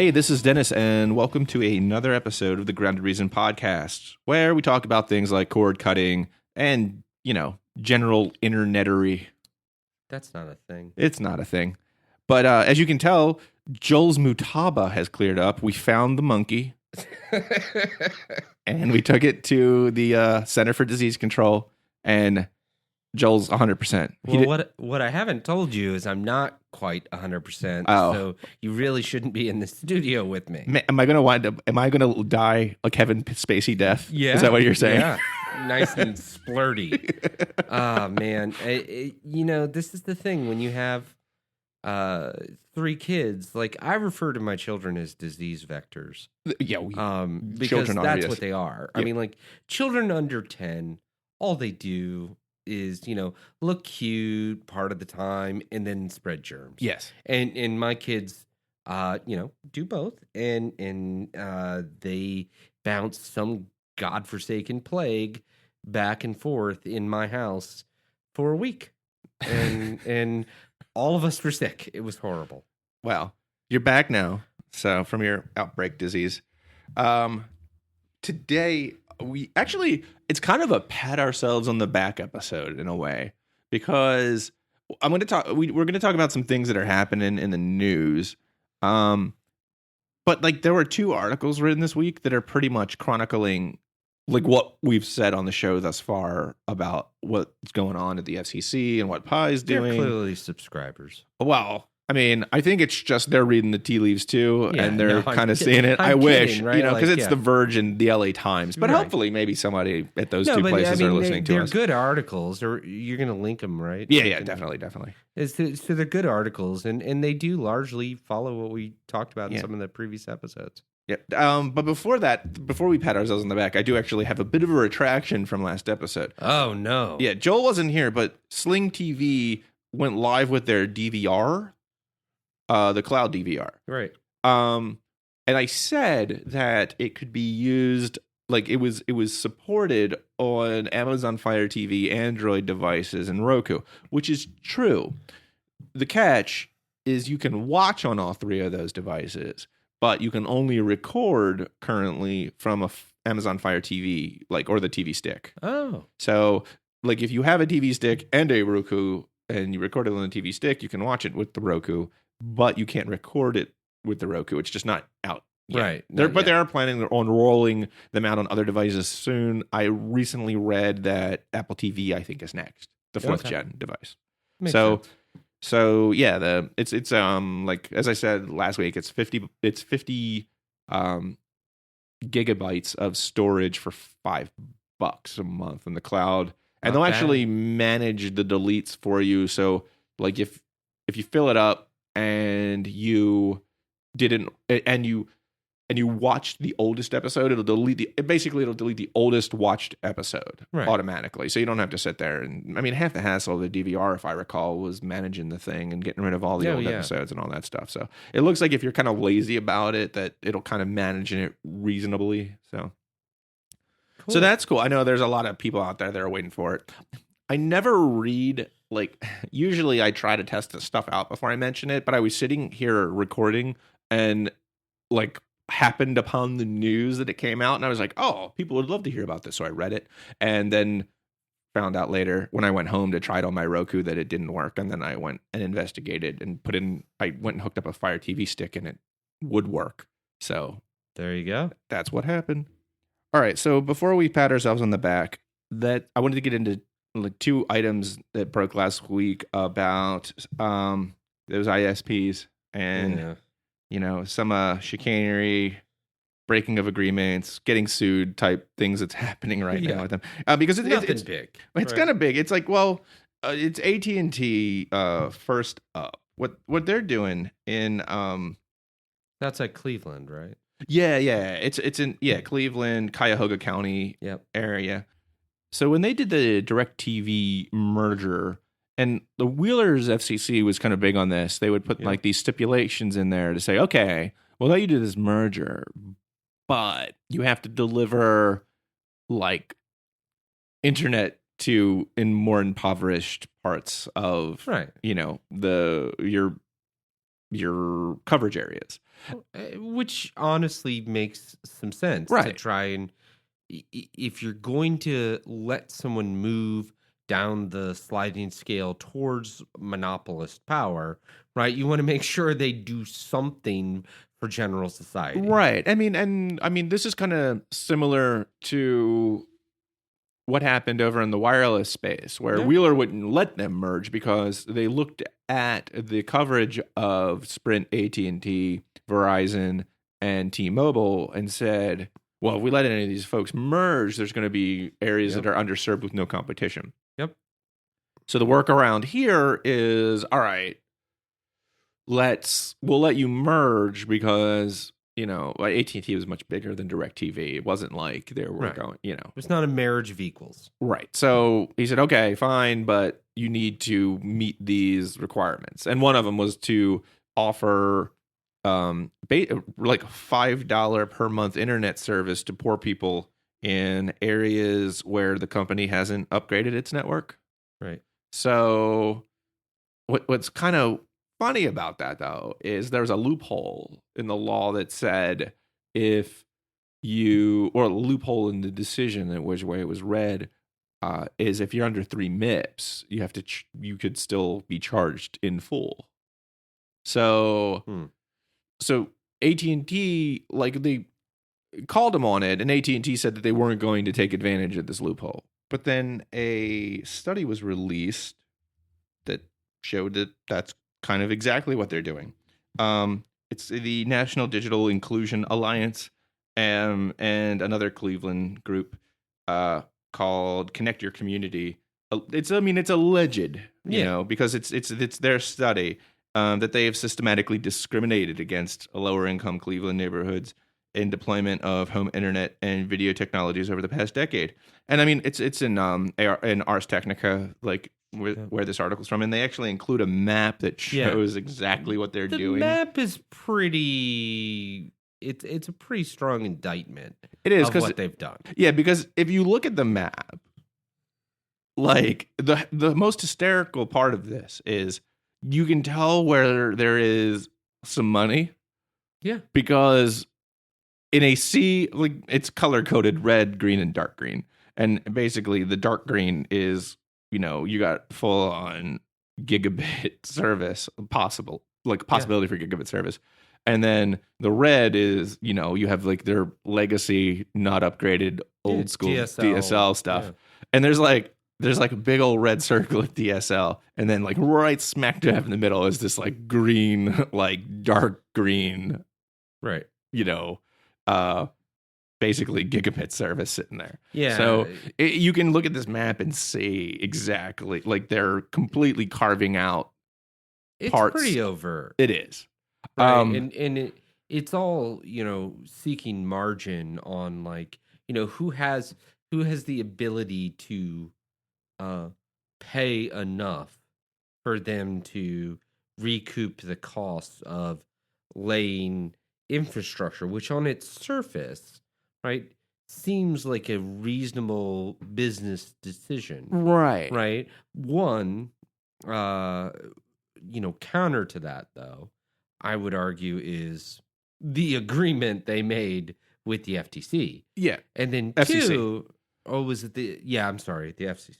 Hey, this is Dennis, and welcome to another episode of the Grounded Reason podcast, where we talk about things like cord cutting and, general internetery. That's not a thing. It's not a thing. But as you can tell, Joel's Mutaba has cleared up. We found the monkey, and we took it to the Center for Disease Control, and Joel's 100%. Well, what I haven't told you is I'm not quite 100%. Oh. So you really shouldn't be in the studio with me. Am I going to die a Kevin Spacey death? Yeah. Is that what you're saying? Yeah. Nice and splurty. Man. This is the thing when you have 3 kids. Like, I refer to my children as disease vectors. Yeah. Because that's obvious. what they are. Yep. I mean, like, children under 10, all they do is, look cute part of the time and then spread germs. Yes. And my kids, do both. And they bounce some godforsaken plague back and forth in my house for a week. And all of us were sick. It was horrible. Well, you're back now. So from your outbreak disease. Today, it's kind of a pat ourselves on the back episode in a way, because we're going to talk about some things that are happening in the news. But like, there were 2 articles written this week that are pretty much chronicling like what we've said on the show thus far about what's going on at the FCC and what Pie's doing. They're clearly subscribers. Well, I mean, I think it's just they're reading the tea leaves too, and they're kind of seeing it. I'm wish, kidding, right? because it's The Verge and the LA Times. But hopefully, maybe somebody at those 2 places are listening to us. They're good articles, or you're going to link them, right? Yeah, definitely. So they're good articles, and they do largely follow what we talked about in some of the previous episodes. Yeah. But before we pat ourselves on the back, I do actually have a bit of a retraction from last episode. Oh, no. Yeah, Joel wasn't here, but Sling TV went live with their DVR. The cloud DVR. Right. And I said that it could be used, like it was supported on Amazon Fire TV, Android devices, and Roku, which is true. The catch is you can watch on all 3 of those devices, but you can only record currently from Amazon Fire TV, or the TV stick. Oh. So, like, if you have a TV stick and a Roku and you record it on the TV stick, you can watch it with the Roku, but you can't record it with the Roku. It's just not out yet. Right. They are planning on rolling them out on other devices soon. I recently read that Apple TV, I think, is next, the 4th gen device. Makes sense. So yeah, it's like, as I said last week, it's 50 gigabytes of storage for $5 a month in the cloud, and they'll actually manage the deletes for you. So, like, if you fill it up and you watched the oldest episode, it'll delete the oldest watched episode automatically. So you don't have to sit there and, I mean, half the hassle of the DVR, if I recall, was managing the thing and getting rid of all the old episodes and all that stuff. So it looks like if you're kind of lazy about it, that it'll kind of manage it reasonably. So cool. So that's cool. I know there's a lot of people out there that are waiting for it. I never read, usually I try to test this stuff out before I mention it, but I was sitting here recording and happened upon the news that it came out, and I was like, oh, people would love to hear about this. So I read it, and then found out later when I went home to try it on my Roku that it didn't work. And then I went and investigated and I went and hooked up a Fire TV stick, and it would work. So there you go. That's what happened. All right. So before we pat ourselves on the back, that I wanted to get into 2 items that broke last week about those ISPs and some chicanery, breaking of agreements, getting sued type things that's happening right now with them. Because it's big. It's kind of big. It's like, well, it's AT&T first up. What they're doing in that's at Cleveland, right? Yeah. It's in Cleveland, Cuyahoga County area. So when they did the DirecTV merger, and the Wheelers FCC was kind of big on this, they would put these stipulations in there to say, okay, we'll let you do this merger, but you have to deliver internet to in more impoverished parts of your your coverage areas. Which honestly makes some sense to try and if you're going to let someone move down the sliding scale towards monopolist power, right? You want to make sure they do something for general society. Right. I mean, this is kind of similar to what happened over in the wireless space, where Wheeler wouldn't let them merge because they looked at the coverage of Sprint, AT&T, Verizon, and T-Mobile and said, well, if we let any of these folks merge, there's going to be areas that are underserved with no competition. Yep. So the workaround here is, all right, we'll let you merge because, AT&T was much bigger than DirecTV. It wasn't like they were going, It's not a marriage of equals. Right. So he said, okay, fine, but you need to meet these requirements. And one of them was to offer like $5 per month internet service to poor people in areas where the company hasn't upgraded its network. Right. So what's kind of funny about that, though, is there's a loophole in the law that said or a loophole in the decision in which way it was read, is if you're under 3 MIPS, you could still be charged in full. So AT&T, like, they called him on it, and AT&T said that they weren't going to take advantage of this loophole. But then a study was released that showed that that's kind of exactly what they're doing. It's the National Digital Inclusion Alliance and another Cleveland group called Connect Your Community. It's alleged, because it's their study that they have systematically discriminated against lower income Cleveland neighborhoods in deployment of home internet and video technologies over the past decade. And I mean, it's in Ars Technica, like where this article's from, and they actually include a map that shows exactly what they're doing. The map is pretty. It's a pretty strong indictment. It is of what they've done. Yeah, because if you look at the map, like the most hysterical part of this is you can tell where there is some money. Yeah, because in a sea, like, it's color coded red, green, and dark green. And basically the dark green is, you got full on gigabit service possibility for gigabit service. And then the red is, you have like their legacy, not upgraded, old school DSL stuff. Yeah. And there's like a big old red circle at DSL. And then like right smack dab in the middle is this like green, like dark green, right. Basically gigabit service sitting there. Yeah. So you can look at this map and see exactly, like, they're completely carving out parts. It's pretty overt. It is. Right. And it's all, seeking margin on, like, who has the ability to pay enough for them to recoup the costs of laying infrastructure, which on its surface, right, seems like a reasonable business decision. Right. Right. One, counter to that, though, I would argue is the agreement they made with the FTC. Yeah. And then FCC. Two, was it the FCC.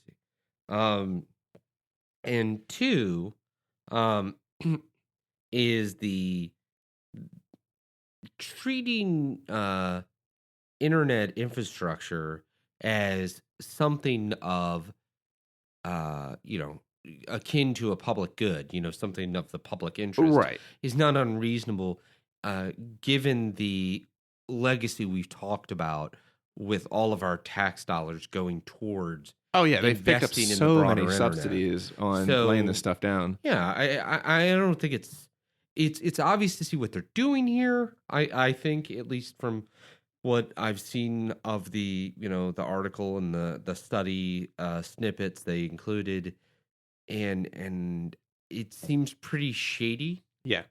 And two, is the treating internet infrastructure as something of akin to a public good, something of the public interest, right, is not unreasonable given the legacy we've talked about with all of our tax dollars going towards they've picked up so many subsidies on laying this stuff down. Yeah, I don't think it's obvious to see what they're doing here. I think, at least from what I've seen of the the article and the study snippets they included, and it seems pretty shady. Yeah,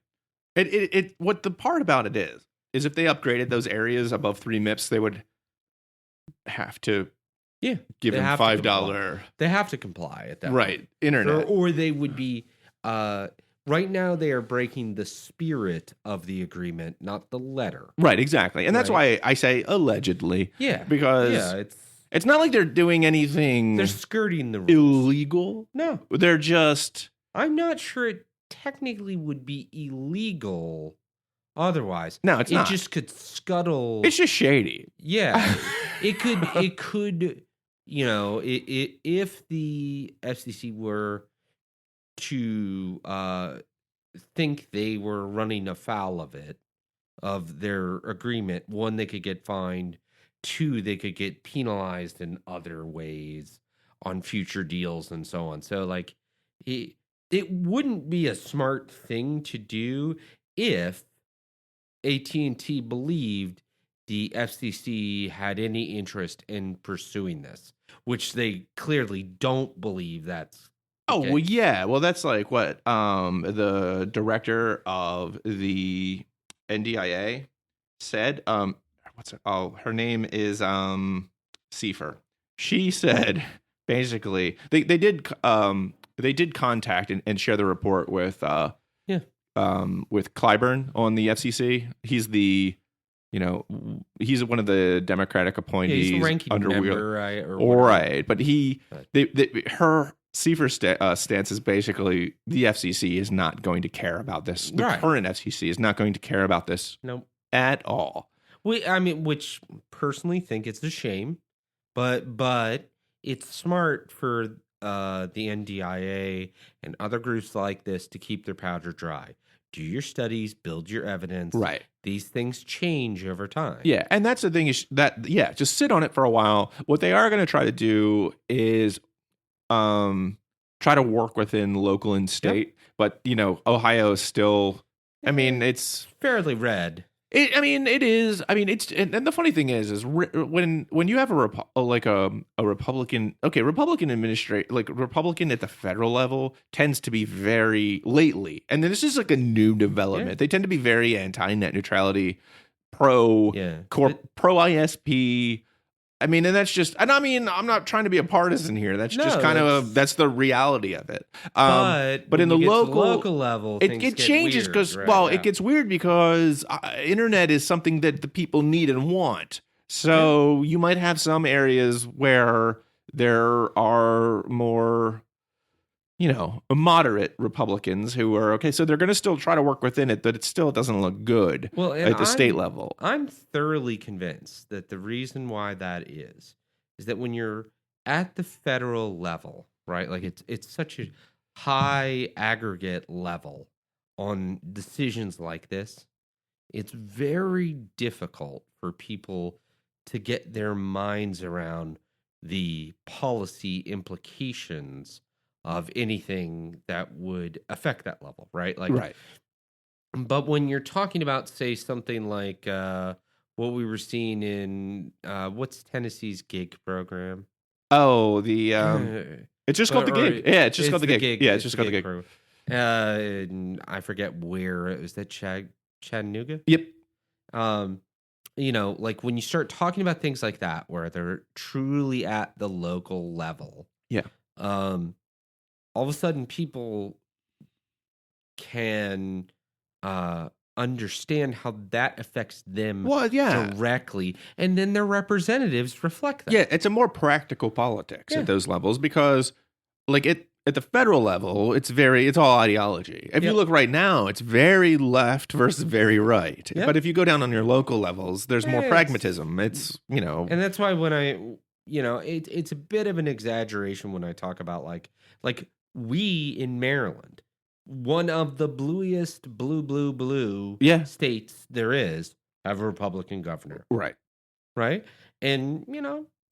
it what the part about it is if they upgraded those areas above 3 MIPS, they would have to give them $5. They have to comply at that right point. internet, or they would be right now they are breaking the spirit of the agreement, not the letter. Right, exactly. And that's why I say allegedly. Yeah. Because it's not like they're doing anything... They're skirting the rules. Illegal? No. They're just... I'm not sure it technically would be illegal otherwise. No, it's not. It just could scuttle... It's just shady. Yeah. It could, you know, if the FCC were to think they were running afoul of their agreement, one, they could get fined. Two, they could get penalized in other ways on future deals and so on. So, like, it wouldn't be a smart thing to do if AT&T believed the FCC had any interest in pursuing this, which they clearly don't believe that's Oh, well, yeah. Well, that's like what the director of the NDIA said. What's it? Oh, her name is Seifer. She said basically they did contact and share the report with Clyburn on the FCC. He's he's one of the Democratic appointees. He's a ranking member, right? But her Seifer's stance is basically the FCC is not going to care about this. The current FCC is not going to care about this at all. Which personally think it's a shame, but it's smart for the NDIA and other groups like this to keep their powder dry. Do your studies, build your evidence. Right. These things change over time. Yeah, and that's the thing is that just sit on it for a while. What they are going to try to do is try to work within local and state, but Ohio is still. I mean, it's fairly red. It is. I mean, it's, and the funny thing is when you have a Republican, Republican Republican at the federal level tends to be very lately, and this is like a new development. They tend to be very anti-net neutrality, pro ISP. I mean, and that's just, and I mean, I'm not trying to be a partisan here. That's just kind of that's the reality of it. But in the local level, it changes because it gets weird because internet is something that the people need and want. So you might have some areas where there are more, moderate Republicans who are okay. So they're going to still try to work within it, but it still doesn't look good at the state level. I'm thoroughly convinced that the reason why that is that when you're at the federal level, right? Like it's such a high aggregate level on decisions like this, it's very difficult for people to get their minds around the policy implications of anything that would affect that level, right? Right. But when you're talking about, say, something like what we were seeing in what's Tennessee's gig program? Oh, it's just called the gig. Yeah, it's just called the gig. Yeah, it's just called the gig. I forget where it was. That Chattanooga. Yep. Like when you start talking about things like that, where they're truly at the local level. Yeah. All of a sudden people can understand how that affects them directly, and then their representatives reflect that. Yeah, it's a more practical politics at those levels because, like, at the federal level, it's all ideology. If you look right now, it's very left versus very right. But if you go down on your local levels, there's more pragmatism. It's, And that's why when it's a bit of an exaggeration when I talk about like we in Maryland, one of the bluest blue states there is, have a Republican governor. Right. Right. And,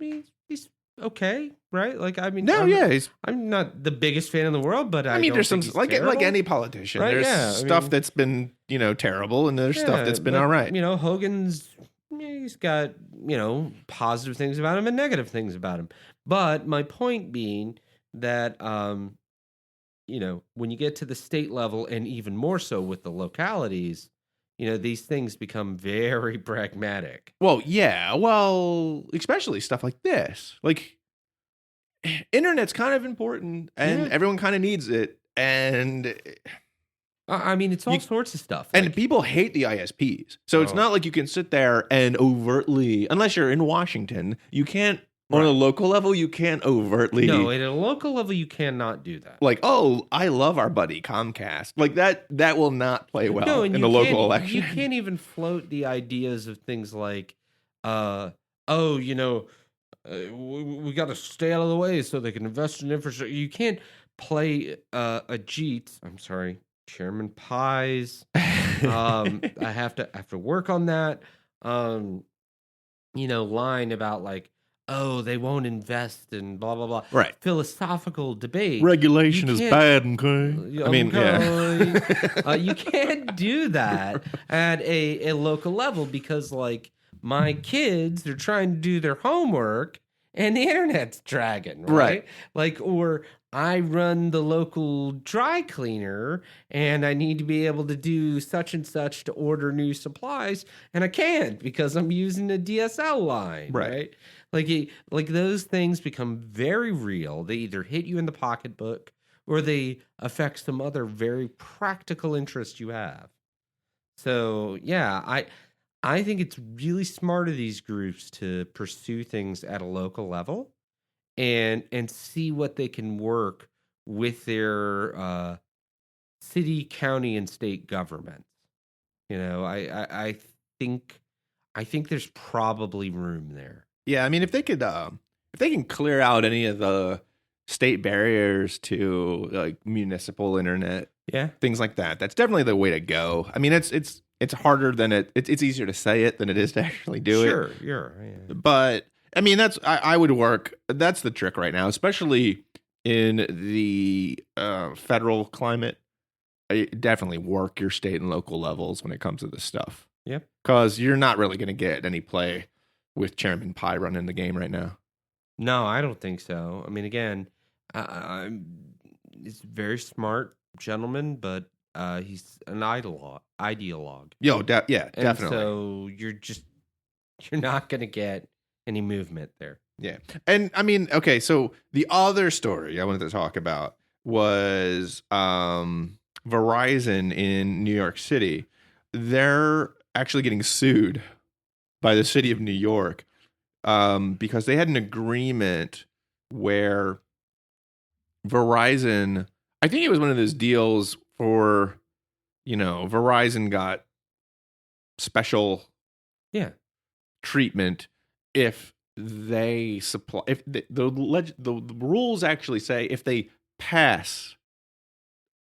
he's okay. Right. Like, I mean, I'm not the biggest fan in the world, but I mean, there's some, like any politician, right? There's stuff that's been, terrible, and there's stuff that's been all right. Hogan's, he's got, positive things about him and negative things about him. But my point being that, when you get to the state level and even more so with the localities, these things become very pragmatic. Well, yeah. Well, especially stuff like this. Like, internet's kind of important and everyone kind of needs it. And I mean, it's all sorts of stuff. And people hate the ISPs. So it's not like you can sit there and overtly, unless you're in Washington, you can't, on a local level, you can't overtly. No, at a local level, you cannot do that. Like, oh, I love our buddy Comcast. Like that will not play well in the local election. You can't even float the ideas of things like, we got to stay out of the way so they can invest in infrastructure. You can't play Chairman Pies. I have to work on that. Line about like, oh, they won't invest in blah blah blah. Right. Philosophical debate. Regulation is bad, okay? I mean, you can't do that at a local level because like my kids are trying to do their homework and the internet's dragging, right? Like, or I run the local dry cleaner and I need to be able to do such and such to order new supplies and I can't because I'm using a DSL line, right? Like those things become very real. They either hit you in the pocketbook or they affect some other very practical interest you have. So, yeah, I think it's really smart of these groups to pursue things at a local level and see what they can work with their city, county, and state governments. I think there's probably room there. Yeah, I mean, if they can clear out any of the state barriers to like municipal internet, things like that, that's definitely the way to go. I mean, it's harder than it's easier to say it than it is to actually do it. Sure. Yeah. But I mean, I would work. That's the trick right now, especially in the federal climate. Definitely work your state and local levels when it comes to this stuff. Yep. Because you're not really going to get any play with Chairman Pie running the game right now. No, I don't think so. I mean, again, he's a very smart gentleman, but he's an ideologue. Definitely. So you're not going to get any movement there. Yeah. And I mean, okay, so the other story I wanted to talk about was Verizon in New York City. They're actually getting sued by the city of New York because they had an agreement where Verizon, I think it was one of those deals for, Verizon got special treatment if they supply, if the rules actually say if they pass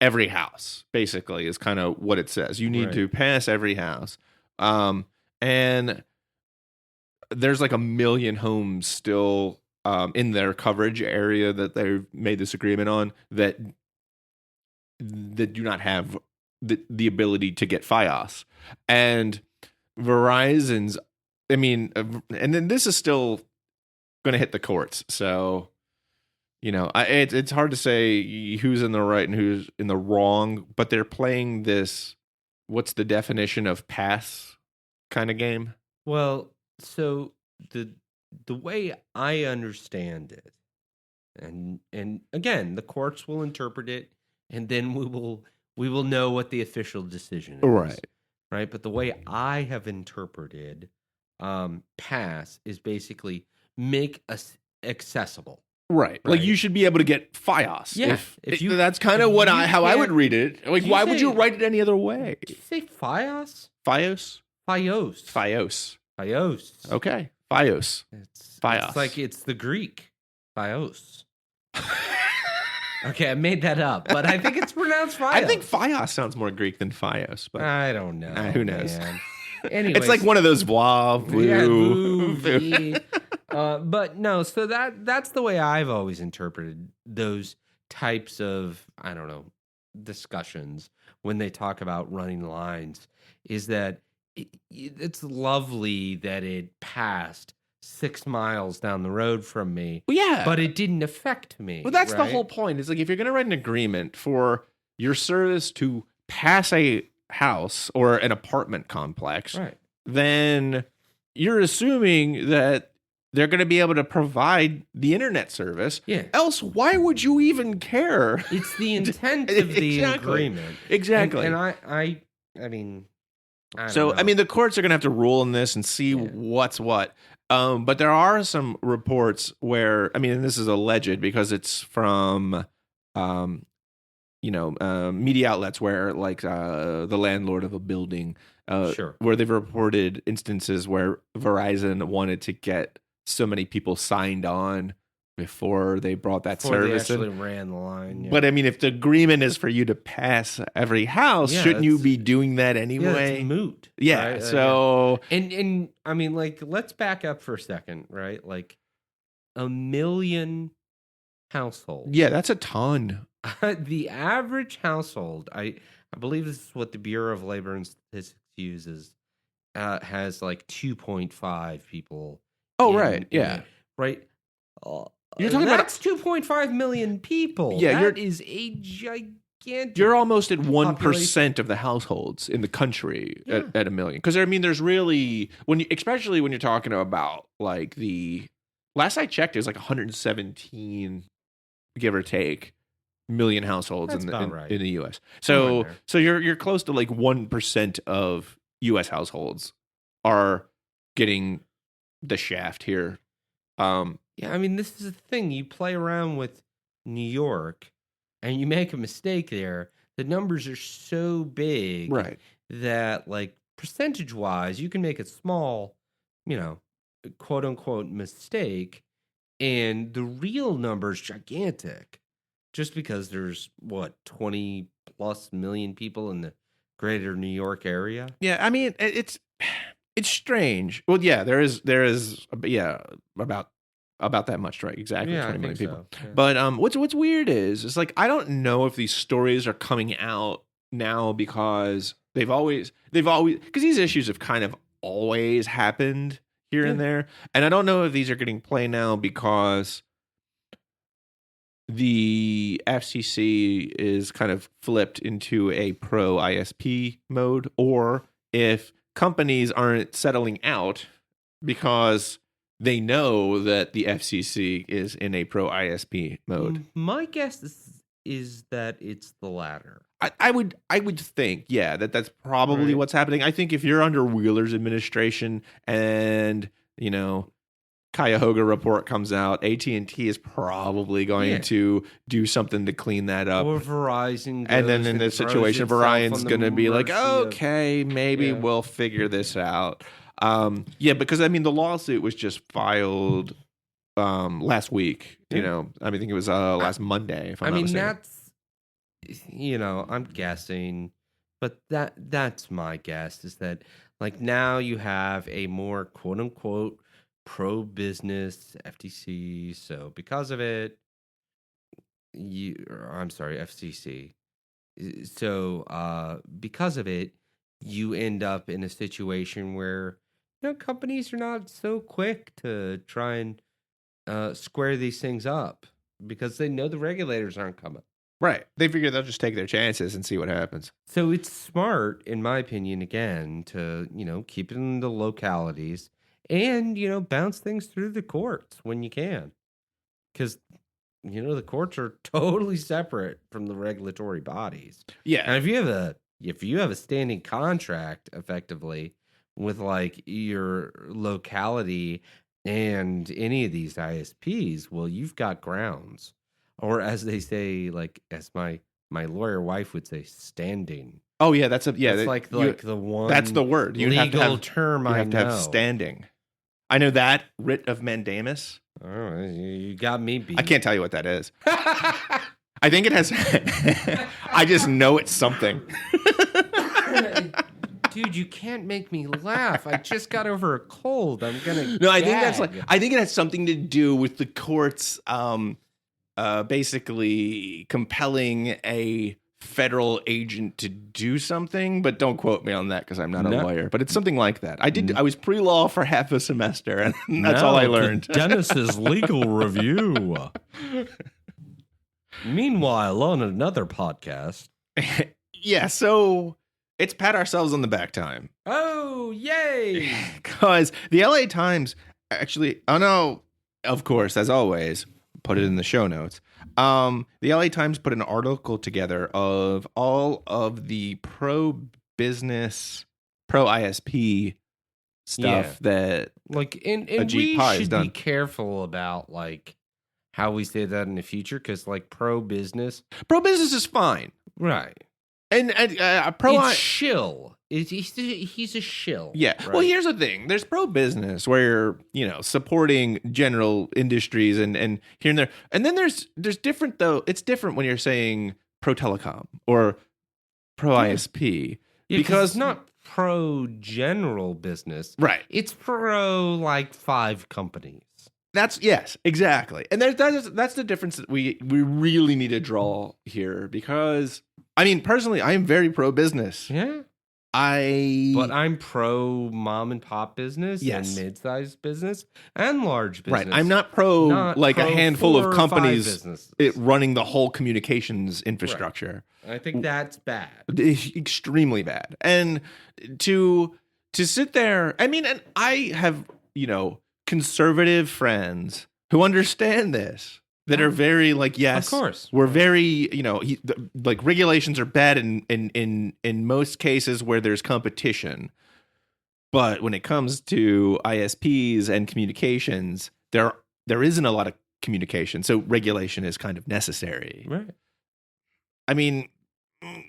every house, basically is kind of what it says. You need to pass every house. And there's like 1 million homes still in their coverage area that they've made this agreement on that do not have the ability to get Fios. And Verizon's, I mean, and then this is still going to hit the courts. So, it's hard to say who's in the right and who's in the wrong, but they're playing this, what's the definition of pass kind of game? Well, so the way I understand it, and again, the courts will interpret it, and then we will know what the official decision is. Right. But the way I have interpreted pass is basically make us accessible. Right. Like you should be able to get Fios. Yeah. That's kind of how I would read it. Like, why would you write it any other way? Did you say Fios? Fios. Okay. Fios. Fios. It's like it's the Greek. Fios. Okay, I made that up, but I think it's pronounced Fios. I think Fios sounds more Greek than Fios, but I don't know. Who knows? Anyways, it's like one of those blah, blue. But no, so that's the way I've always interpreted those types of, I don't know, discussions when they talk about running lines, is that it's lovely that it passed 6 miles down the road from me. Well, yeah. But it didn't affect me. Well, that's the whole point. It's like if you're going to write an agreement for your service to pass a house or an apartment complex, then you're assuming that they're going to be able to provide the internet service. Yeah. Else, why would you even care? It's the intent of the agreement. Exactly. And I mean, I don't know. I mean, the courts are going to have to rule on this and see what's what. But there are some reports where, I mean, and this is alleged because it's from, media outlets where, like, the landlord of a building, where they've reported instances where Verizon wanted to get so many people signed on before they brought that service they actually in. ran the line. Yeah. But I mean, if the agreement is for you to pass every house, shouldn't you be doing that anyway? Yeah, it's moot. Yeah. Right? So, and I mean, like, let's back up for a second, right? Like 1 million households. Yeah, that's a ton. The average household, I believe this is what the Bureau of Labor and Statistics uses, has like 2.5 people. Oh, right. Yeah. Right. You're talking that's 2.5 million people. Yeah, that is a gigantic. You're almost at 1% of the households in the country at 1 million. Because I mean, there's really especially when you're talking about like the last I checked, it was like 117, give or take, million households in the U.S. So you're close to like 1% of U.S. households are getting the shaft here. Yeah, I mean, this is the thing. You play around with New York, and you make a mistake there. The numbers are so big, right, that like percentage-wise, you can make a small, quote unquote mistake, and the real number is gigantic. Just because there's 20 plus million people in the greater New York area. Yeah, I mean, it's strange. Well, yeah, there is about that much, right? Exactly, 20 million people. So. Yeah. But what's weird is like I don't know if these stories are coming out now because they've always because these issues have kind of always happened here and there, and I don't know if these are getting play now because the FCC is kind of flipped into a pro ISP mode, or if companies aren't settling out because they know that the FCC is in a pro ISP mode. My guess is that it's the latter. I would think, that's probably what's happening. I think if you're under Wheeler's administration and, Cuyahoga report comes out, AT&T is probably going to do something to clean that up. Or Verizon. And then in this situation, Verizon's going to be like, okay, maybe we'll figure this out. Because I mean, the lawsuit was just filed last week. I think it was last Monday. If I'm not mistaken. That's, I'm guessing, but that's my guess is that like now you have a more quote unquote pro-business FTC. So because of it, FCC. So because of it, you end up in a situation where companies are not so quick to try and square these things up because they know the regulators aren't coming. Right. They figure they'll just take their chances and see what happens. So it's smart, in my opinion, again, to, keep it in the localities and, bounce things through the courts when you can. Because, the courts are totally separate from the regulatory bodies. Yeah. And if you have a standing contract, effectively, with like your locality and any of these ISPs, well, you've got grounds, or as they say, like as my lawyer wife would say, standing. Oh yeah, that's like the one. That's the word. You legal have term. You have to have standing. I know that writ of mandamus. Oh, you got me beat. I can't tell you what that is. I think it has. I just know it's something. Dude, you can't make me laugh. I just got over a cold. I'm gonna. No, I think it has something to do with the courts, basically compelling a federal agent to do something. But don't quote me on that because I'm not a lawyer. But it's something like that. I was pre-law for half a semester, and that's all I learned. Dennis's legal review. Meanwhile, on another podcast. Yeah. So. It's pat ourselves on the back time. Oh, yay! Because the LA Times actually, oh no, of course, as always, put it in the show notes. The LA Times put an article together of all of the pro-business, pro-ISP stuff that like, and Ajit we Pai has should done. be careful about like how we say that in the future, because like pro-business is fine. right. And It's shill. He's a shill. Yeah. Right? Well, here's the thing. There's pro-business where you're, supporting general industries and here and there. And then there's different, though. It's different when you're saying pro-telecom or pro-ISP. Yeah, because it's not pro general business. Right. It's pro like 5 companies. Yes, exactly. And that's the difference that we really need to draw here, because I mean, personally, I am very pro-business. Yeah. But I'm pro mom and pop business and mid-sized business and large business. Right. I'm not pro a handful of companies running the whole communications infrastructure. Right. I think that's bad. Extremely bad. And to sit there, I mean, and I have, conservative friends who understand this, that are very yes, of course, we're very, regulations are bad in most cases where there's competition. But when it comes to ISPs and communications, there isn't a lot of communication. So regulation is kind of necessary. Right. I mean,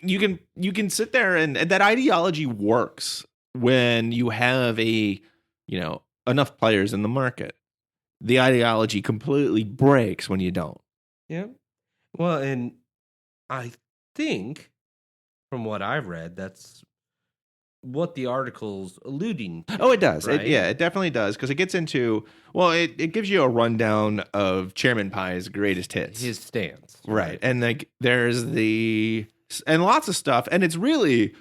you can sit there and that ideology works when you have enough players in the market. The ideology completely breaks when you don't. Yeah. Well, and I think from what I've read, that's what the article's alluding to. Oh, it does. Right? It definitely does, because it gets into, it gives you a rundown of Chairman Pai's greatest hits. His stance. Right. And there's and lots of stuff. And it's really,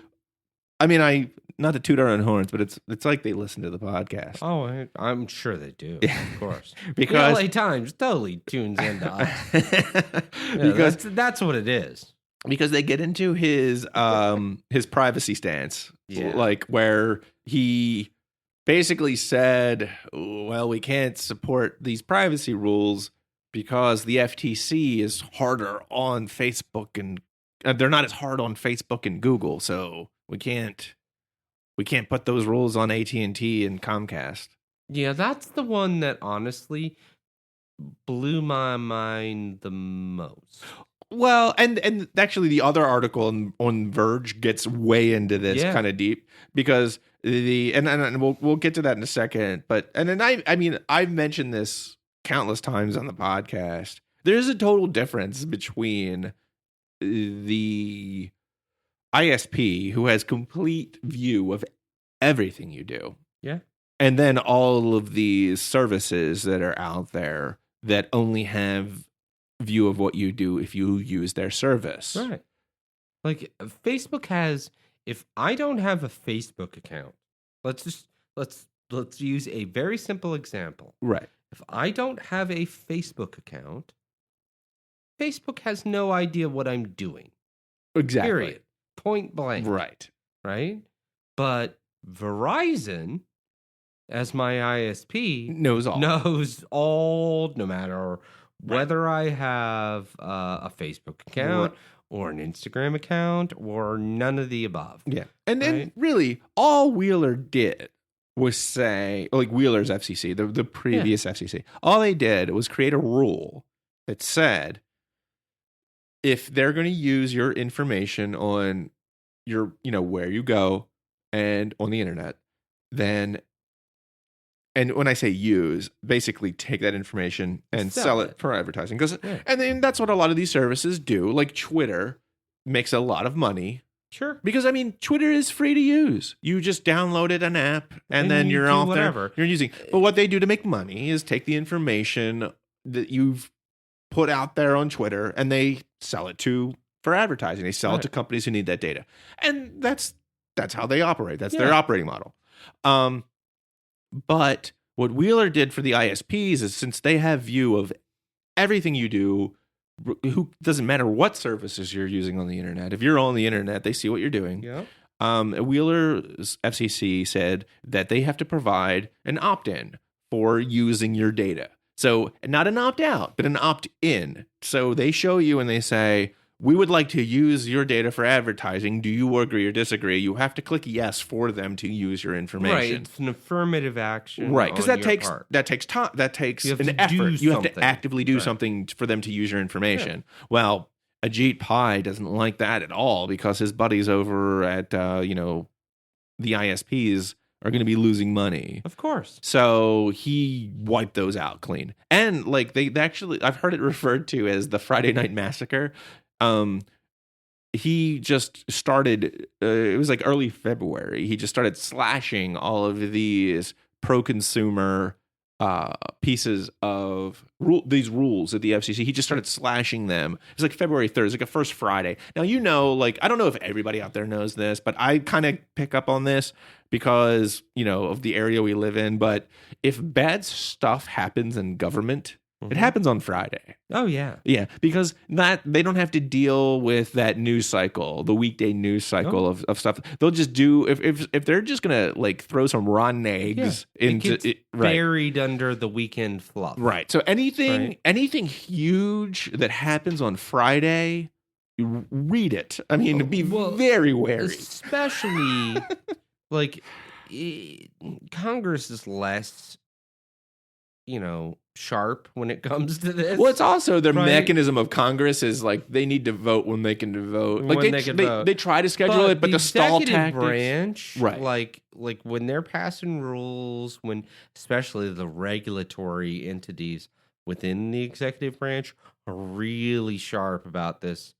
I mean, not to toot our own horns, but it's like they listen to the podcast. Oh, I'm sure they do. Of course. Because the LA Times totally tunes into us. Because that's what it is. Because they get into his privacy stance, where he basically said, well, we can't support these privacy rules because the FTC is harder on Facebook, and they're not as hard on Facebook and Google, so we can't put those rules on AT&T and Comcast. Yeah, that's the one that honestly blew my mind the most. Well, and actually the other article on Verge gets way into this kind of deep, because and we'll get to that in a second. But I mean, I've mentioned this countless times on the podcast. There's a total difference between the ISP, who has complete view of everything you do. Yeah. And then all of these services that are out there that only have view of what you do if you use their service. Right. Like Facebook has, if I don't have a Facebook account, let's use a very simple example. Right. If I don't have a Facebook account, Facebook has no idea what I'm doing. Exactly. Period. Point blank. Right. Right? But Verizon, as my ISP, knows all, no matter whether I have a Facebook account or an Instagram account or none of the above. Yeah. And then really all Wheeler did was say, Wheeler's FCC, the previous FCC, all they did was create a rule that said, if they're going to use your information on your, where you go and on the internet, then, and when I say use, basically take that information and sell it for advertising. And then that's what a lot of these services do. Like Twitter makes a lot of money. Sure. Because, I mean, Twitter is free to use. You just downloaded an app and then you're out there. You're using. But what they do to make money is take the information that you've put out there on Twitter and they sell it for advertising. They sell it to companies who need that data. And that's how they operate. That's their operating model. But what Wheeler did for the ISPs is, since they have view of everything you do, who doesn't matter what services you're using on the internet. If you're on the internet, they see what you're doing. Yeah. Wheeler's FCC said that they have to provide an opt-in for using your data. So not an opt-out, but an opt-in. So they show you and they say, we would like to use your data for advertising. Do you agree or disagree? You have to click yes for them to use your information. Right, it's an affirmative action. Right, because that takes time. That takes an effort. You have to actively do something for them to use your information. Yeah. Well, Ajit Pai doesn't like that at all because his buddies over at the ISPs are going to be losing money. Of course. So he wiped those out clean. And like they actually, I've heard it referred to as the Friday Night Massacre. He just started, it was like early February. He just started slashing all of these pro-consumer pieces of these rules at the FCC. He just started slashing them. It's like February 3rd. It's like a first Friday. Now, like, I don't know if everybody out there knows this, but I kind of pick up on this because, of the area we live in. But if bad stuff happens in government, it happens on Friday. Oh, yeah. Yeah, because they don't have to deal with that news cycle, the weekday news cycle of stuff. They'll just do, if they're just going to like throw some rotten eggs into it, buried under the weekend fluff. Right. So anything huge that happens on Friday, you read it. I mean, be very wary. Especially like Congress is less, sharp when it comes to this. Well, it's also their mechanism of Congress is like they need to vote when they can vote. Like they try to schedule it, but the stall tactics. Branch, right? Like when they're passing rules, when especially the regulatory entities within the executive branch are really sharp about this.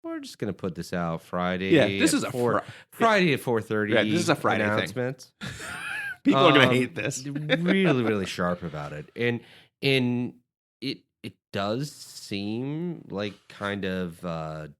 We're just going to put this out Friday. Yeah, this is Friday at 4:30. Yeah, this is a Friday announcements. Thing. People are going to hate this. Really, really sharp about it, and it does seem like kind of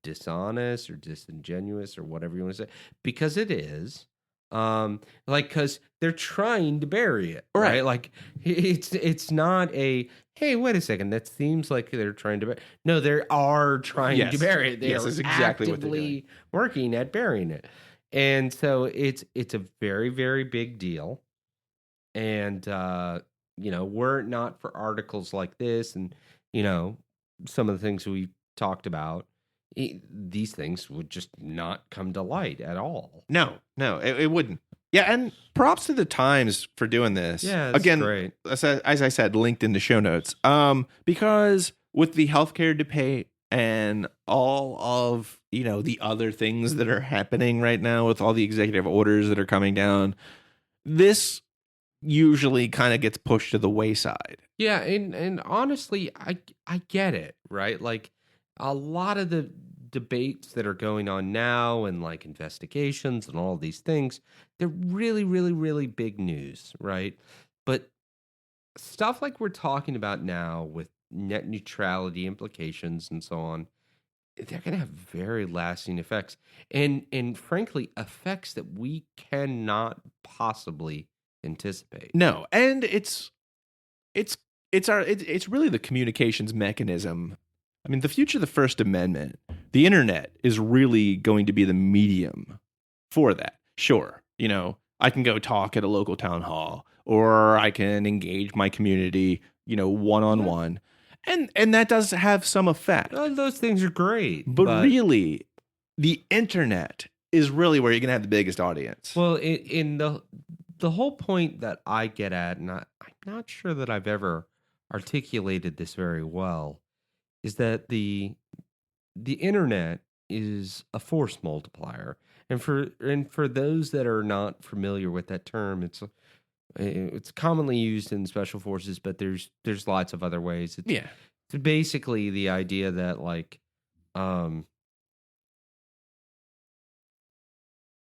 dishonest or disingenuous or whatever you want to say, because it is. Because they're trying to bury it, right? Like it's not a hey, wait a second, that seems like they're trying to bury. No, they are trying to bury it. They are exactly actively working at burying it, and so it's a very, very big deal. And were it not for articles like this, and some of the things we talked about, these things would just not come to light at all. No, it wouldn't. Yeah, and props to the Times for doing this. Yeah, again, great. As I said, linked in the show notes. Because with the healthcare debate and all of the other things that are happening right now, with all the executive orders that are coming down, this usually kind of gets pushed to the wayside. Yeah, and honestly, I get it, right? Like a lot of the debates that are going on now and like investigations and all these things, they're really, really, really big news, right? But stuff like we're talking about now with net neutrality implications and so on, they're going to have very lasting effects, and frankly, effects that we cannot possibly anticipate. No, and it's really the communications mechanism. I mean, the future of the First Amendment, the internet is really going to be the medium for that. Sure, I can go talk at a local town hall, or I can engage my community, one-on-one. And that does have some effect. Oh, those things are great. But really, the internet is really where you're going to have the biggest audience. Well, in the whole point that I get at, and I'm not sure that I've ever articulated this very well, is that the internet is a force multiplier, and for those that are not familiar with that term, it's commonly used in special forces, but there's lots of other ways. It's basically the idea that like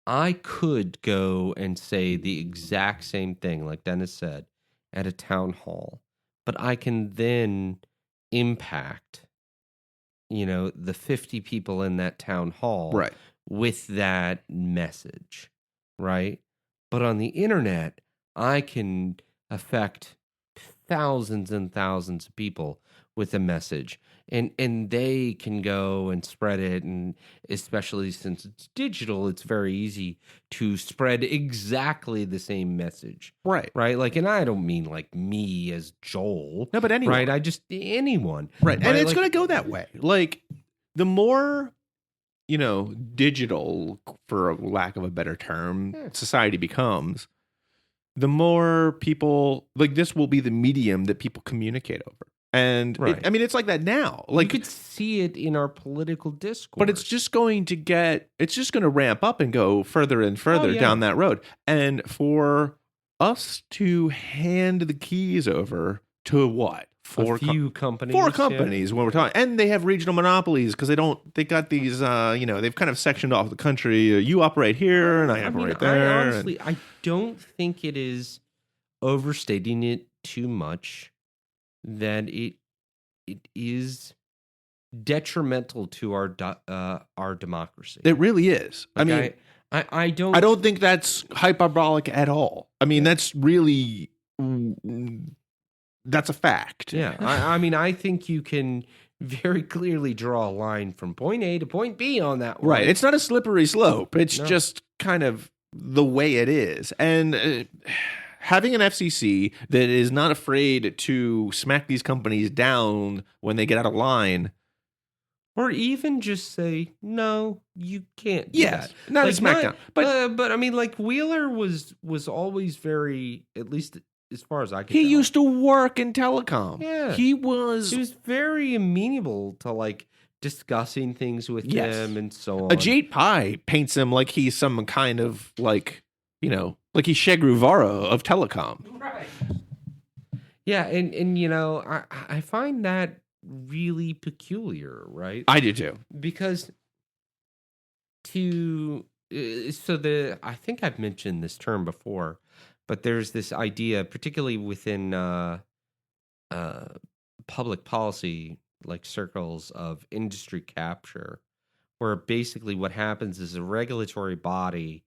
I could go and say the exact same thing, like Dennis said, at a town hall, but I can then impact, the 50 people in that town hall with that message, right? But on the internet, I can affect thousands and thousands of people with a message, and they can go and spread it, and especially since it's digital, it's very easy to spread exactly the same message. Right. Like, and I don't mean like me as Joel. No, but anyone. Right? I just anyone. Right. And it's going to go that way. Like, the more, digital, for lack of a better term, society becomes, the more people, like, this will be the medium that people communicate over. And it's like that now. Like, you could see it in our political discourse. But it's just going to ramp up and go further and further down that road. And for us to hand the keys over to what? Four companies when we're talking, and they have regional monopolies because they got these, they've kind of sectioned off the country. You operate here and I operate there. Honestly, I don't think it is overstating it too much that it is detrimental to our democracy. It really is. Like, I don't think that's hyperbolic at all. I mean, that's really. That's a fact. Yeah. I think you can very clearly draw a line from point A to point B on that one. Right. It's not a slippery slope. It's just kind of the way it is. And having an FCC that is not afraid to smack these companies down when they get out of line. Or even just say, no, you can't do that. Not a smackdown. But I mean, like, Wheeler was always very, at least as far as I can tell. He used to work in telecom. Yeah. He was very amenable to, like, discussing things with him and so on. Ajit Pai paints him like he's some kind of, like, like he's Che Guevara of telecom. Right. Yeah, and I find that really peculiar, right? I do too. Because I think I've mentioned this term before, but there's this idea, particularly within public policy, like circles, of industry capture, where basically what happens is a regulatory body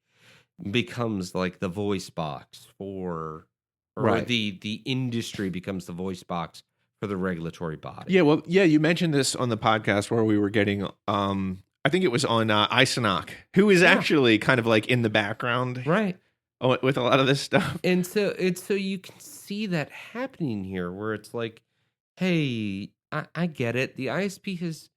becomes like the voice box the industry becomes the voice box for the regulatory body. Yeah, well, you mentioned this on the podcast where we were getting, I think it was on Isenach, who is actually kind of like in the background. Right. With a lot of this stuff. And so you can see that happening here, where it's like, hey, I get it. The ISP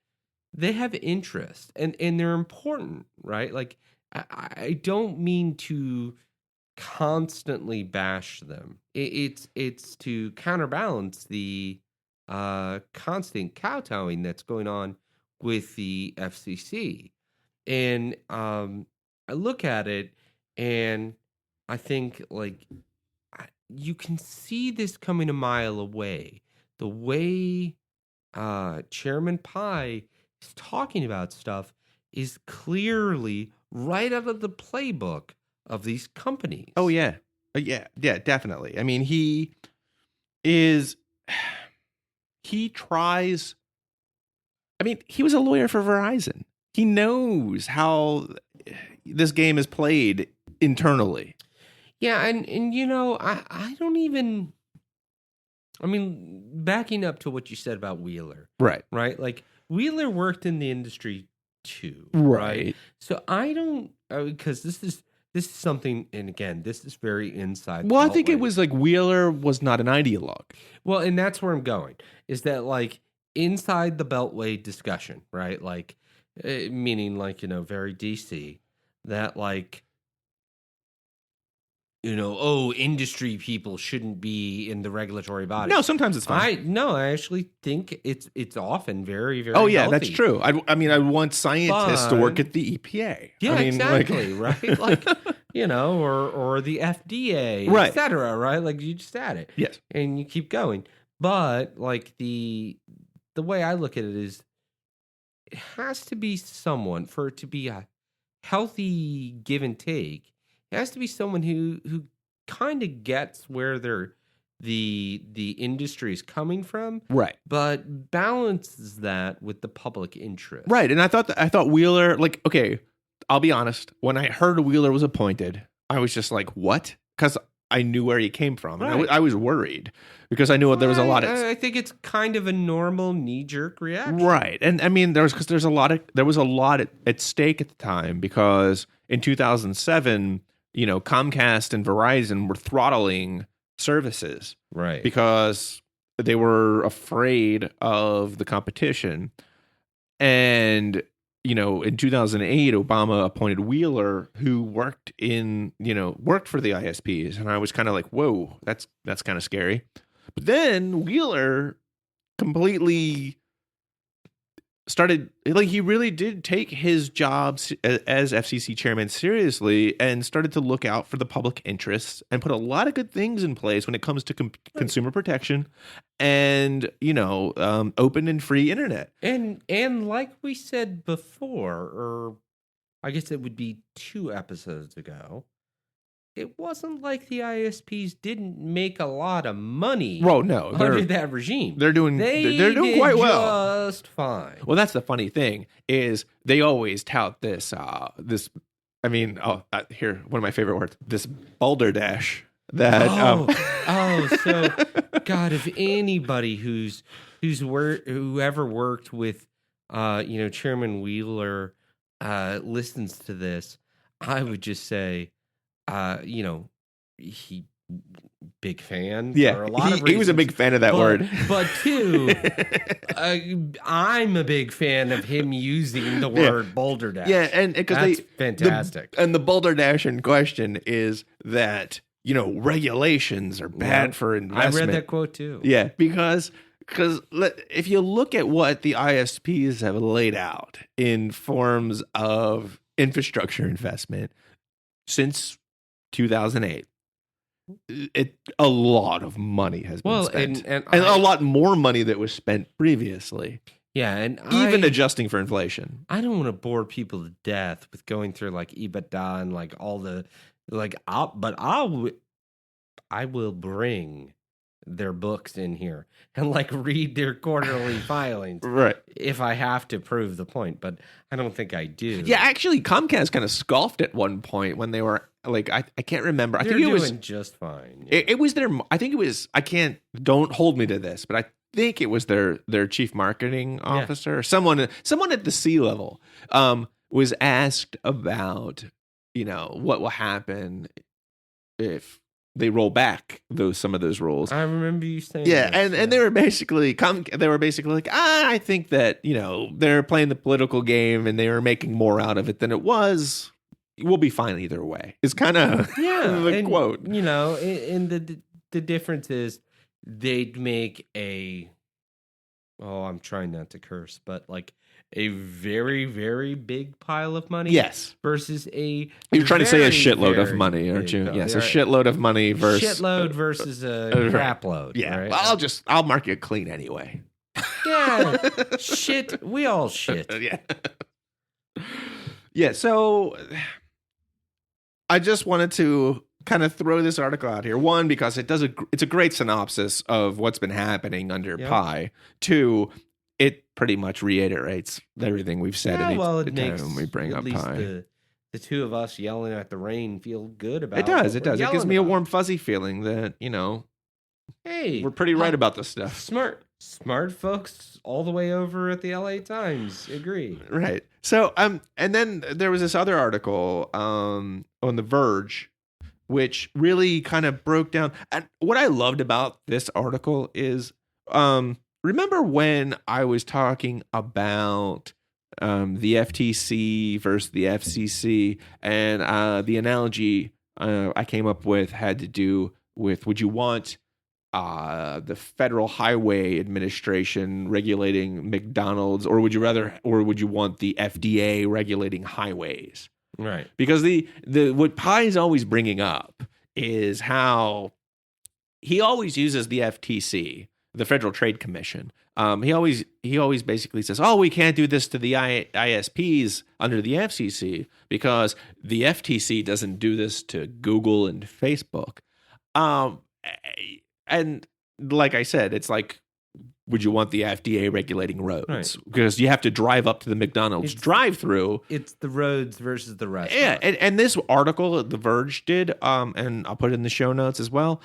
they have interest and they're important, right? Like, I don't mean to constantly bash them. It's to counterbalance the constant kowtowing that's going on with the FCC. And I look at it and I think, like, you can see this coming a mile away. The way Chairman Pai is talking about stuff is clearly right out of the playbook of these companies. Oh, yeah. Yeah, definitely. I mean, he tries. I mean, he was a lawyer for Verizon. He knows how this game is played internally. Yeah, and I don't even. I mean, backing up to what you said about Wheeler, right? Like, Wheeler worked in the industry too, right? So I don't, because this is something, and again, this is very inside. Well, I think it was like Wheeler was not an ideologue. Well, and that's where I'm going. Is that, like, inside the Beltway discussion, right? Like, meaning, like, very DC, that, like, industry people shouldn't be in the regulatory body. No, sometimes it's fine. I actually think it's often very, very Oh, yeah, healthy. That's true. I want scientists to work at the EPA. Yeah, exactly, right? Like, or the FDA, right, et cetera, right? Like, you just add it. Yes. And you keep going. But, like, the way I look at it is, it has to be someone, for it to be a healthy give and take, it has to be someone who kind of gets where the industry is coming from, right? But balances that with the public interest, right? And I thought Wheeler, like, okay, I'll be honest. When I heard Wheeler was appointed, I was just like, what? Because I knew where he came from. Right. And I was worried because I knew there was a lot of... I think it's kind of a normal knee-jerk reaction. Right. And I mean, there was a lot at stake at the time, because in 2007, Comcast and Verizon were throttling services. Right. Because they were afraid of the competition. And, in 2008, Obama appointed Wheeler, who worked for the ISPs. And I was kind of like, whoa, that's kind of scary. But then Wheeler completely started, he really did take his job as FCC chairman seriously and started to look out for the public interests and put a lot of good things in place when it comes to consumer protection and, open and free internet. And like we said before, or I guess it would be 2 episodes ago, it wasn't like the ISPs didn't make a lot of money. Well, no, under that regime. They're doing quite well. Just fine. Well, that's the funny thing is they always tout this here, one of my favorite words, this balderdash that so God, if anybody whoever worked with Chairman Wheeler listens to this, I would just say he big fan. Yeah, for a lot of reasons, he was a big fan of that word. But 2, I'm a big fan of him using the word balderdash. Yeah, and because that's fantastic. And the balderdash in question is that regulations are bad for investment. I read that quote too. Yeah, because if you look at what the ISPs have laid out in forms of infrastructure investment since 2008, a lot of money has been spent, and a lot more money that was spent previously. Yeah, and even adjusting for inflation. I don't want to bore people to death with going through EBITDA and all the I will bring their books in here and read their quarterly filings, right? If I have to prove the point, but I don't think I do. Yeah, actually, Comcast kind of scoffed at one point when they were I can't remember. I think it was just fine. It was their. I think it was. I can't. Don't hold me to this, but I think it was their chief marketing officer, someone at the C level, was asked about what will happen if they roll back some of those rules. I remember you saying and they were basically like, I think that they're playing the political game and they were making more out of it than it was. We'll be fine either way. It's kind of the quote. And the difference is they'd make I'm trying not to curse, but a very, very big pile of money. Yes. Versus you're trying to say a shitload of money, aren't you? Yes, a shitload of money versus shitload versus a crap load. Yeah. Right? Well, I'll mark it clean anyway. Yeah. Shit. We all shit. Yeah. Yeah. So I just wanted to kind of throw this article out here. 1, because it's a great synopsis of what's been happening under Pi. 2, it pretty much reiterates everything we've said it makes time we bring up Pi. The 2 of us yelling at the rain feel good about it. It does. It gives me a warm, fuzzy feeling that, hey, we're pretty right about this stuff. Smart folks all the way over at the LA Times agree. Right. So, and then there was this other article on The Verge, which really kind of broke down. And what I loved about this article is, remember when I was talking about the FTC versus the FCC, and the analogy I came up with had to do with, would you want the Federal Highway Administration regulating McDonald's, or would you want the FDA regulating highways? Right. Because what Pi is always bringing up is how he always uses the FTC, the Federal Trade Commission. He always basically says, "Oh, we can't do this to the ISPs under the FCC because the FTC doesn't do this to Google and Facebook." And like I said, it's like would you want the FDA regulating roads? Because you have to drive up to the McDonald's drive-through. It's the roads versus the restaurant. Yeah, and this article that The Verge did, and I'll put it in the show notes as well.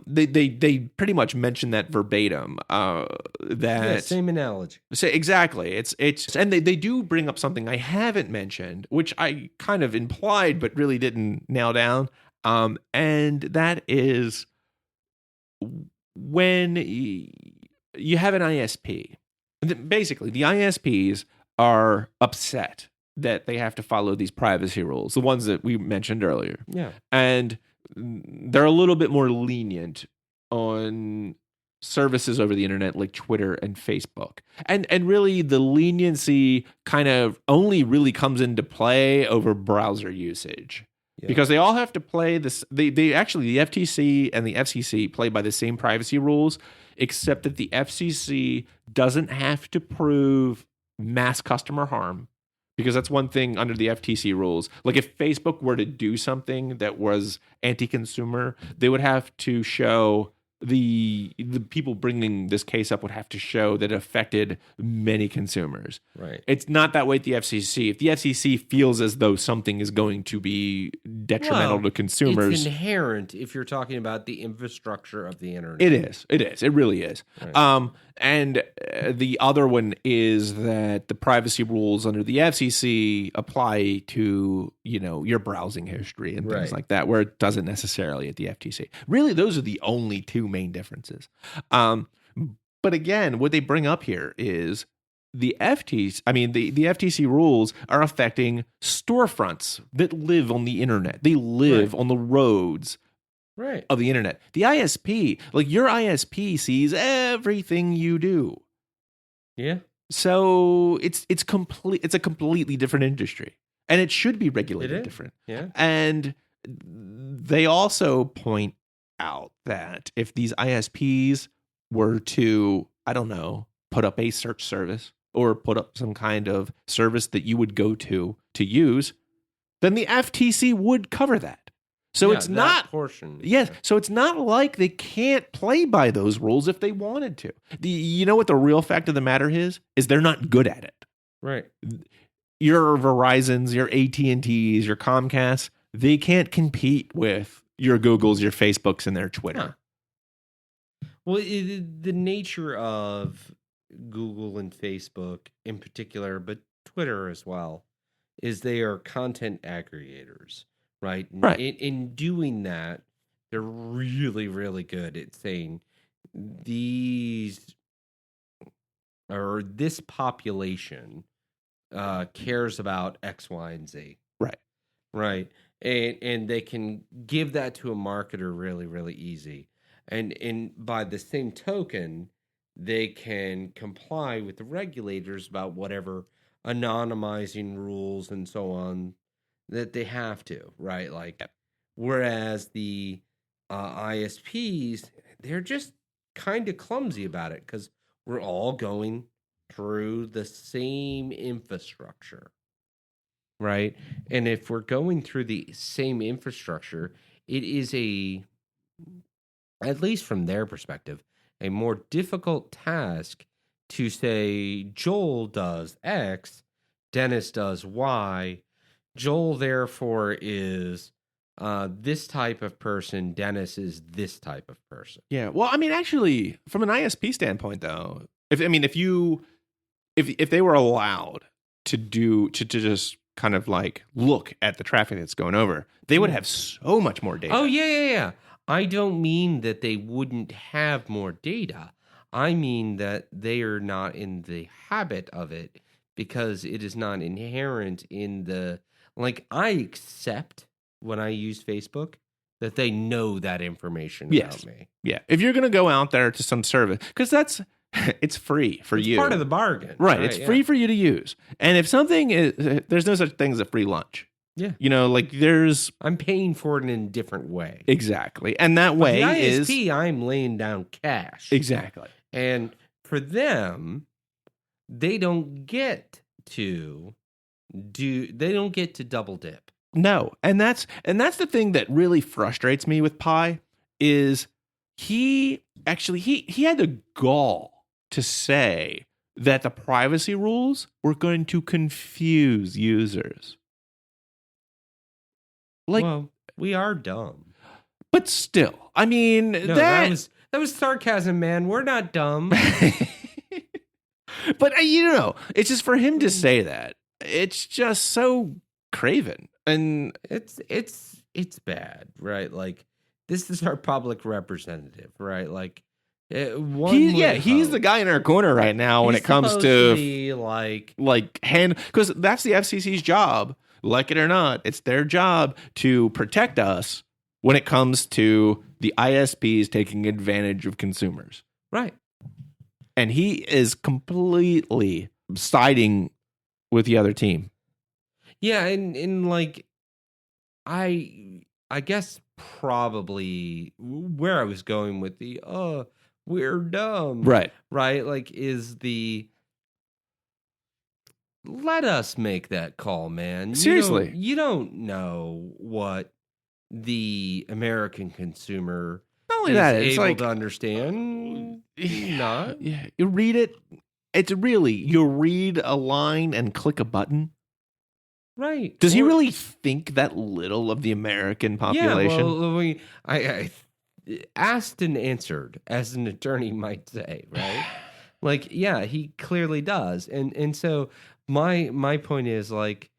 They pretty much mentioned that verbatim. Same analogy. So exactly. It's and they do bring up something I haven't mentioned, which I kind of implied but really didn't nail down. And that is when you have an ISP. Basically, the ISPs are upset that they have to follow these privacy rules, the ones that we mentioned earlier. Yeah. And they're a little bit more lenient on services over the internet like Twitter and Facebook. And really the leniency kind of only really comes into play over browser usage. Yeah. Because they all have to play this. They actually, the FTC and the FCC play by the same privacy rules, except that the FCC doesn't have to prove mass customer harm, because that's one thing under the FTC rules. Like if Facebook were to do something that was anti-consumer, they would have to show the people bringing this case up would have to show that it affected many consumers. Right. It's not that way at the FCC. If the FCC feels as though something is going to be detrimental to consumers, it's inherent if you're talking about the infrastructure of the internet. It is. It really is. Right. And the other one is that the privacy rules under the FCC apply to, your browsing history and things like that, where it doesn't necessarily at the FTC. Really, those are the only two main differences. But again, what they bring up here is the FTC rules are affecting storefronts that live on the internet. They live on the roads of the internet. The ISP, like your ISP sees everything you do. Yeah. So it's a completely different industry, and it should be regulated different. Yeah. And they also point out that if these ISPs were to, I don't know, put up a search service or put up some kind of service that you would go to use, then the FTC would cover that. So it's not portion. Yes. Yeah. So it's not like they can't play by those rules if they wanted to. You know what the real fact of the matter is they're not good at it. Right. Your Verizons, your AT&Ts, your Comcasts, they can't compete with your Googles, your Facebooks, and their Twitter. Huh. Well, the nature of Google and Facebook in particular, but Twitter as well, is they are content aggregators. Right. In doing that, they're really, really good at saying this population cares about X, Y, and Z. Right. Right. And they can give that to a marketer really, really easy. And by the same token, they can comply with the regulators about whatever anonymizing rules and so on that they have to, right? Like, whereas the ISPs, they're just kind of clumsy about it because we're all going through the same infrastructure, right? And if we're going through the same infrastructure, it is at least from their perspective, a more difficult task to say Joel does X, Dennis does Y. Joel, therefore, is this type of person. Dennis is this type of person. Yeah. Well, I mean, actually, from an ISP standpoint, though, if they were allowed to just kind of like look at the traffic that's going over, they would have so much more data. Oh, yeah. I don't mean that they wouldn't have more data. I mean that they are not in the habit of it because it is not inherent in the. Like, I accept when I use Facebook that they know that information about me. Yeah. If you're going to go out there to some service, because it's free for you. It's part of the bargain. Right. It's free for you to use. And if something is, there's no such thing as a free lunch. Yeah. I'm paying for it in a different way. Exactly. And that way is. The ISP, I'm laying down cash. Exactly. And for them, they don't get to double dip. No. And that's the thing that really frustrates me with Pi is he had the gall to say that the privacy rules were going to confuse users. Like, well, we are dumb. But still, I mean, no, that was sarcasm, man. We're not dumb. But it's just for him to say that. It's just so craven, and it's bad, right? Like, this is our public representative, right? Like, he's the guy in our corner right now when it comes to because that's the FCC's job. Like it or not, it's their job to protect us when it comes to the ISPs taking advantage of consumers. Right. And he is completely siding with the other team. Yeah, and like, I guess probably where I was going with the, we're dumb. Right. Right? Like, is let us make that call, man. Seriously. You don't know what the American consumer is able to understand. Not. Yeah. You read it. It's really, you read a line and click a button. Right. Does he really think that little of the American population? Yeah, well, I asked and answered, as an attorney might say, right? Like, yeah, he clearly does. And so my point is, like,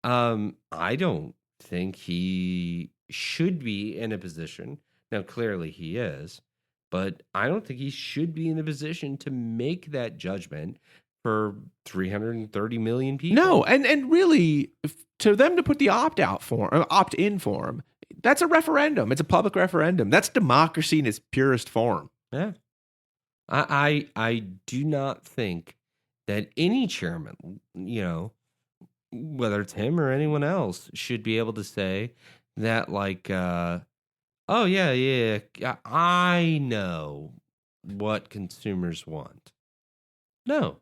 I don't think he should be in a position. Now, clearly he is, but I don't think he should be in a position to make that judgment for 330 million people. No, and really, to them to put the opt-in form, that's a referendum. It's a public referendum. That's democracy in its purest form. Yeah. I do not think that any chairman, whether it's him or anyone else, should be able to say that, like, oh, yeah, I know what consumers want. No,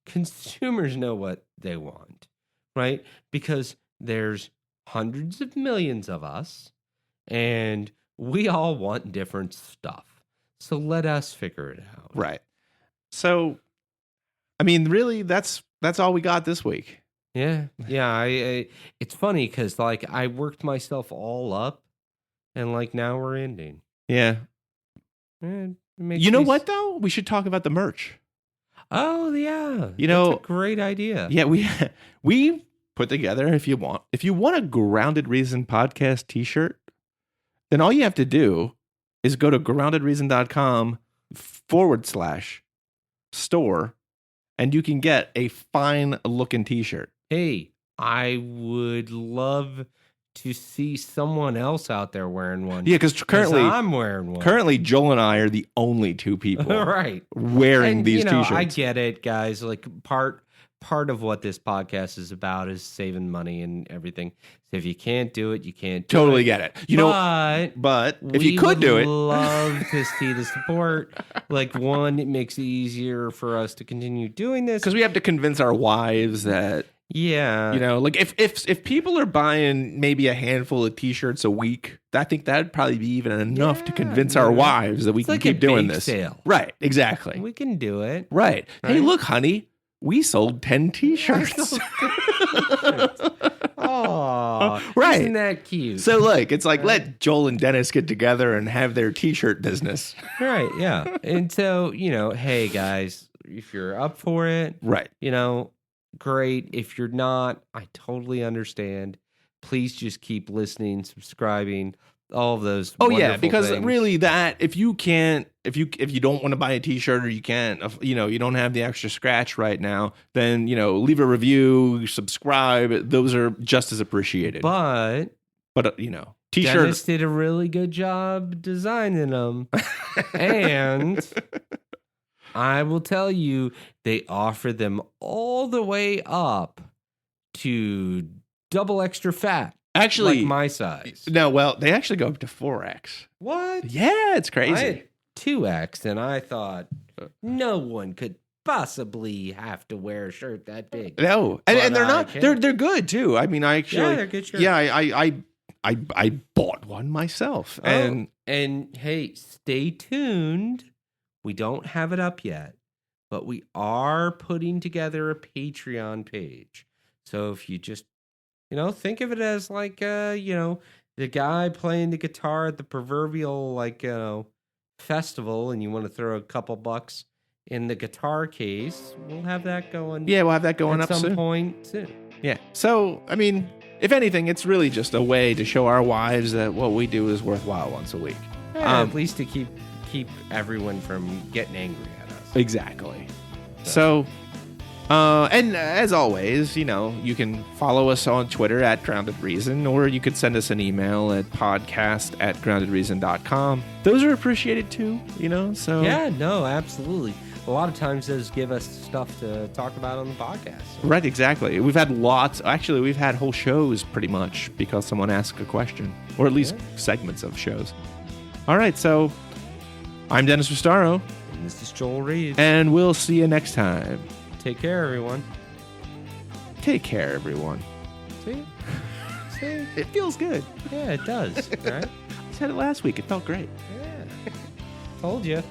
consumers know what they want, right? Because there's hundreds of millions of us, and we all want different stuff. So let us figure it out. Right. So, I mean, really, that's all we got this week. Yeah. I it's funny because, like, I worked myself all up, and, like, now we're ending. Yeah. You know what, though? We should talk about the merch. Oh, yeah. That's a great idea. Yeah, we put together, if you want a Grounded Reason podcast t-shirt, then all you have to do is go to groundedreason.com/store, and you can get a fine looking t-shirt. Hey, I would love to see someone else out there wearing one. Yeah, because currently I'm wearing one. Currently, Joel and I are the only two people right wearing these t-shirts. I get it, guys. Like, part of what this podcast is about is saving money and everything. So if you can't do it, you can't do totally it. Get it. But if you could do it, love to see the support. Like, one, it makes it easier for us to continue doing this because we have to convince our wives that. Yeah. Like, if people are buying maybe a handful of t-shirts a week, I think that'd probably be even enough to convince our wives that we can keep doing this. Sale. Right, exactly. We can do it. Right. Hey, look, honey, we sold 10 t-shirts. Oh, right. Isn't that cute? So, look, it's like, let Joel and Dennis get together and have their t-shirt business. Right, yeah. And so, hey, guys, if you're up for it, right, great. If you're not, I totally understand. Please just keep listening, subscribing, all of those. Oh yeah, because things. Really, that if you don't want to buy a t-shirt, or you can't, you don't have the extra scratch right now, then leave a review, subscribe. Those are just as appreciated. But t-shirts. Dennis did a really good job designing them, and I will tell you, they offer them all the way up to double extra fat. Actually, like my size. No, well, they actually go up to 4X. What? Yeah, it's crazy. I had 2X, and I thought no one could possibly have to wear a shirt that big. No, and they're not. They're good too. I mean, they're good shirts. Yeah, I bought one myself, and hey, stay tuned. We don't have it up yet, but we are putting together a Patreon page. So if you just, think of it as like, the guy playing the guitar at the proverbial, festival, and you want to throw a couple bucks in the guitar case, we'll have that going. Yeah, we'll have that going at up some soon. point soon. Yeah. So, I mean, if anything, it's really just a way to show our wives that what we do is worthwhile once a week. Yeah, at least to keep everyone from getting angry at us. Exactly. So, and as always, you can follow us on Twitter at Grounded Reason, or you could send us an email at podcast@groundedreason.com. Those are appreciated too, so. Yeah, no, absolutely. A lot of times those give us stuff to talk about on the podcast. So. Right, exactly. We've had we've had whole shows pretty much because someone asked a question, or at least segments of shows. All right, so I'm Dennis Restaro. And this is Joel Reed. And we'll see you next time. Take care, everyone. Take care, everyone. See? It feels good. Yeah, it does, right? I said it last week. It felt great. Yeah. Told you.